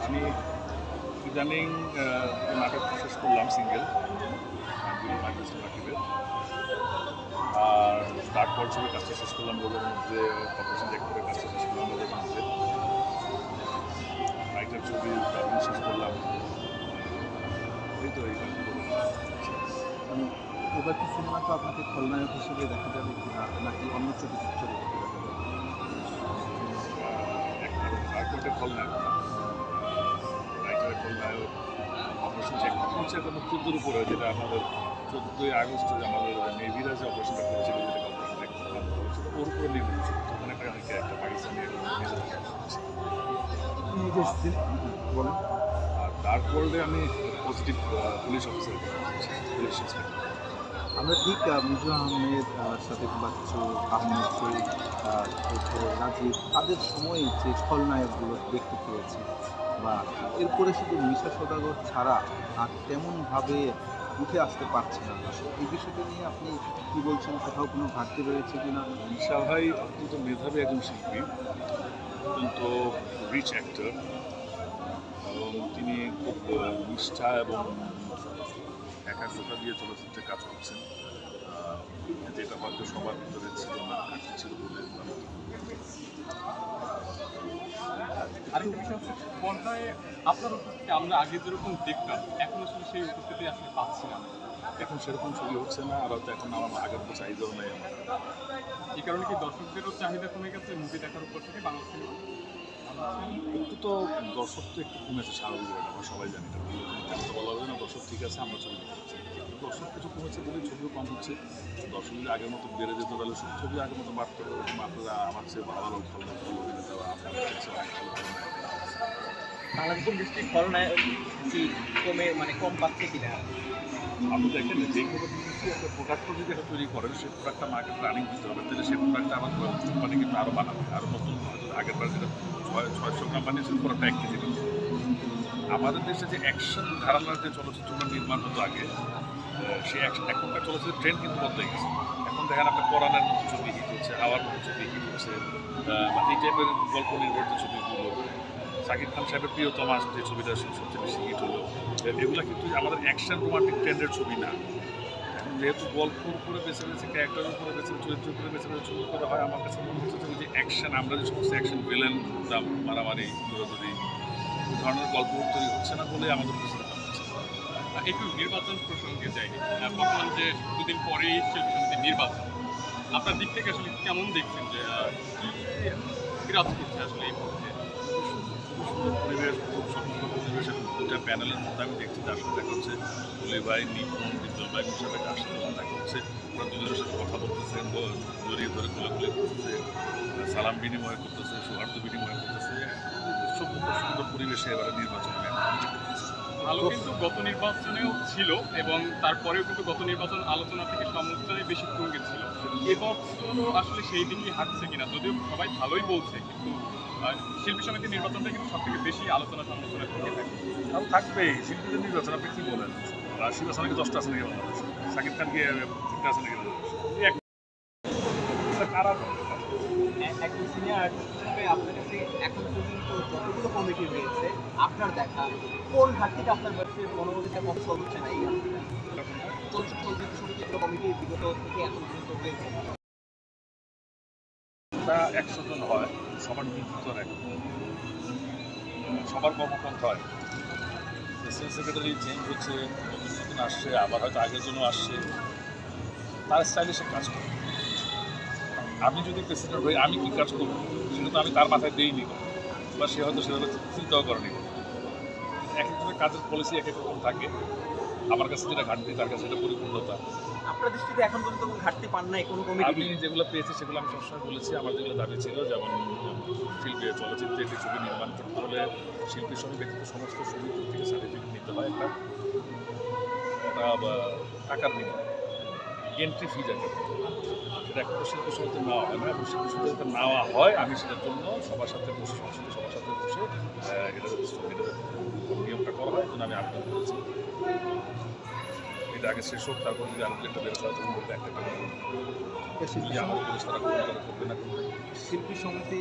আমি ইদানিং নাটক শেষ করলাম সিঙ্গেল রাকিবের, আর স্টার্ট পর ছবির কাজটা শেষ করলাম রোদের মধ্যে, কর্পোরেশন ডিরেক্টরের কাজটা শেষ করলাম রোদের মধ্যে, নাইটের ছবি ডাবিং শেষ করলাম। এই তো এই এবার কি সিনেমা তো আপনাকে খলনায়ক হিসেবে দেখা যাবে কিনা, নাকি অন্য চরিত্রে দেখা যাবে? একটা খলনায়ক, নাইটের খলনায়ক অপারেশন চেক হচ্ছে একটা মুক্তিযুদ্ধের উপরে, যেটা আমাদের 14ই আগস্ট যে আমাদের নেভিরা যে অপারেশনটা করেছিল, যেটা ওর উপরে নির্ভরশীল। তখন একটা পাকিস্তানি বলেন। আর ডার্ক ওয়ার্ল্ডে আমি positive police officer, police inspector. আমরা ঠিক মিজু আহমেদ সাথে বা কিছু আহমেদ শরীফ, রাজীব, তাদের সময়ে যে খলনায়কগুলো দেখতে পেয়েছি, বা এরপরে শুধু মিশা সওদাগর ছাড়া আর তেমনভাবে উঠে আসতে পারছে না। এই বিষয়টা নিয়ে আপনি কী বলছেন? কোথাও কোনো ঘাটতি রয়েছে কিনা? মিশা ভাই অত্যন্ত মেধাবী একজন শিল্পী, অত্যন্ত রিচ অ্যাক্টর, এবং তিনি খুব নিষ্ঠা এবং একাগ্রতা দিয়ে চলচ্চিত্রে কাজ করছেন, যেটা হয়তো সবার ভিতরে ছিল না, ঘাটতি ছিল বলে। আরেকটা বিষয় হচ্ছে, পর্দায় আপনার উপস্থিতি আমরা আগে যেরকম দেখতাম, এখন আসলে সেই উপস্থিতি আসলে পাচ্ছি না। এখন সেরকম ছবি হচ্ছে না, আর হয়তো এখন আমার আগের মতো চাহিদাও নেই আমার। এই কারণে কি দর্শকদেরও চাহিদা কমে গেছে মুভি দেখার উপর থেকে বাংলা সিনেমা? একটু তো দর্শক তো একটু কমেছে, স্বাভাবিক, এটা আমরা সবাই জানি। এটা বলা হবে না দর্শক ঠিক আছে, আমরা ছবি দেখতে দর্শক কিছু কমেছে বলে ছবিও কম হচ্ছে। দর্শক যদি আগের মতো বেড়ে যেত তাহলে সব ছবি আগের মতো বাড়তে হবে। আপনারা আমার চেয়ে ভালো ভালো অভিনেতা, আপনাদের কাছে অনেক ভালো বাংলাদেশ ইন্ডাস্ট্রি খলনায়ক কি কম পাচ্ছে কিনা? আপনি দেখেন যে কোনো একটা প্রোডাক্ট যদি একটা তৈরি করেন, সেই প্রোডাক্টটা মার্কেট রানিং দিতে হবে, তাহলে সেই প্রোডাক্টটা আবার কোম্পানি কিন্তু আরও বানাবে, আরও নতুন। আগের বার যেটা 600 গ্রাম বানিয়েছিল, পুরোটা 1 কেজি। আমাদের দেশে যে অ্যাকশন ধারণার যে চলচ্চিত্রগুলো নির্মাণ হতো আগে, সেই এখনকার চলচ্চিত্রের ট্রেন্ড কিন্তু বদলে গেছে। এখন দেখেন আপনার কোরআনের মতো ছবি হিট হচ্ছে, হাওয়ার মতো ছবি হিট হচ্ছে, এই টাইপের গল্প নির্ভর ছবিগুলো। শাকিব খান সাহেবের প্রিয়তমা যে ছবিটা সবচেয়ে বেশি হিট হলো, এগুলো কিন্তু আমাদের অ্যাকশন রোমান্টিক ট্রেন্ডের ছবি না। এখন যেহেতু গল্পের উপরে বেছে বেছে, ক্যারেক্টারের উপরে বেছে, চরিত্রের উপরে বেছে বেছে ছবি করা হয়, আমার কাছে মনে হচ্ছে যে অ্যাকশন, আমরা যে সমস্ত অ্যাকশন ভিলেন মারামারি দৌড়াদৌড়ি, ওই ধরনের গল্প তৈরি হচ্ছে না বলে আমাদের বুঝতে পারছি। একটু নির্বাচন প্রসঙ্গে যাই। বর্তমান যে দুদিন পরেই শিল্পী সমিতির নির্বাচন, আপনার দিক থেকে আসলে কেমন দেখছেন যে কি বিরাজ করছে আসলে এই মুহূর্তে? খুব সুন্দর পরিবেশ, খুব সুন্দর পরিবেশের দুটা প্যানেলের মধ্যে আমি দেখছি, তার সাথে দেখা হচ্ছে অলি ভাই, নিপুণ, বিদ্যুৎ ভাই, সাথে আসছে, দেখা হচ্ছে ওরা দুজনের সাথে কথা বলতেছে, জড়িয়ে ধরে কোলাকুলি করতেছে, সালাম বিনিময় করতেছে, সৌহার্দ্য বিনিময় করতেছে। খুব সুন্দর পরিবেশে এবারে নির্বাচন ভালো, কিন্তু গত নির্বাচনেও ছিল এবং তারপরেও কিন্তু গত নির্বাচন আলোচনা থেকে সমালোচনায় বেশি তুঙ্গে ছিল। এবছরও আসলে সেই দিকেই হাঁটছে কিনা, যদিও সবাই ভালোই বলছে, কিন্তু শিল্পী সমিতির নির্বাচনটা কিন্তু সব থেকে বেশি আলোচনা সমালোচনা থেকে থাকে। আর থাকবেই শিল্পীদের নির্বাচন। আপনি কী বলেন? রাশি বাসান নাকি 10টা আছে নাকি বাংলাদেশ? শাকিব খান কি 3টা আছে নাকি বাংলাদেশ? কারা একজন সিনিয়র আর্টিস্ট হিসেবে আপনার কাছে এখন পর্যন্ত যতগুলো কমিটি রয়েছে, আপনার দেখা কোন ঘাটতিটা আপনার কাছে মনোমতিটা পছন্দ হচ্ছে না? এই চলচ্চিত্র সমিতির কমিটি বিগত থেকে এখন পর্যন্ত রয়েছে, 100 জন হয়, সবার নেতৃত্ব নেয়, সবার কর্মপন্থা হয়। প্রেসিডেন্ট সেক্রেটারি চেঞ্জ হচ্ছে, নতুন আসছে, আবার হয়তো আগের জন্য আসছে, তার স্টাইলে সে কাজ করে। আমি যদি প্রেসিডেন্ট হই, আমি কী কাজ করবো সেটা তো আমি তার মাথায় দিইনি, বা সে হয়তো সেভাবে চিন্তাও করেনি। এক একজনের কাজের পলিসি এক এক রকম থাকে। আমার কাছে যেটা ঘাটতি, তার কাছে সেটা পরিপূর্ণতা। আপনার দৃষ্টিতে এখন পর্যন্ত কোনো ঘাটতি পান নাই কোনো কমিটি? আমি যেগুলো পেয়েছি সেগুলো আমি সবসময় বলেছি। আমার যেগুলো দাবি ছিল, যেমন শিল্পী চলচ্চিত্রে একটি ছবি নির্মাণ করতে হলে শিল্পী সঙ্গে ব্যতীত সমস্ত সমিতি থেকে সার্টিফিকেট নিতে হয়, একটা টাকার বিনিময়ে এন্ট্রি ফি যাকে সেটা একটা শিল্পী সমিতি নেওয়া হয় না, এবং শিল্পী সমিতিতে নেওয়া হয়। আমি সেটার জন্য সবার সাথে বসে, সংসদে সবার সাথে বসে এটা নিয়মটা করা হয়, জন্য আমি আবেদন করেছি। এটা আগে শেষ হোক, তারপর যদি আরও একটা বেরোতে হয় তখন বলতে একটা আমার উপদেশ তারা করবে না করবে। শিল্পী সমিতি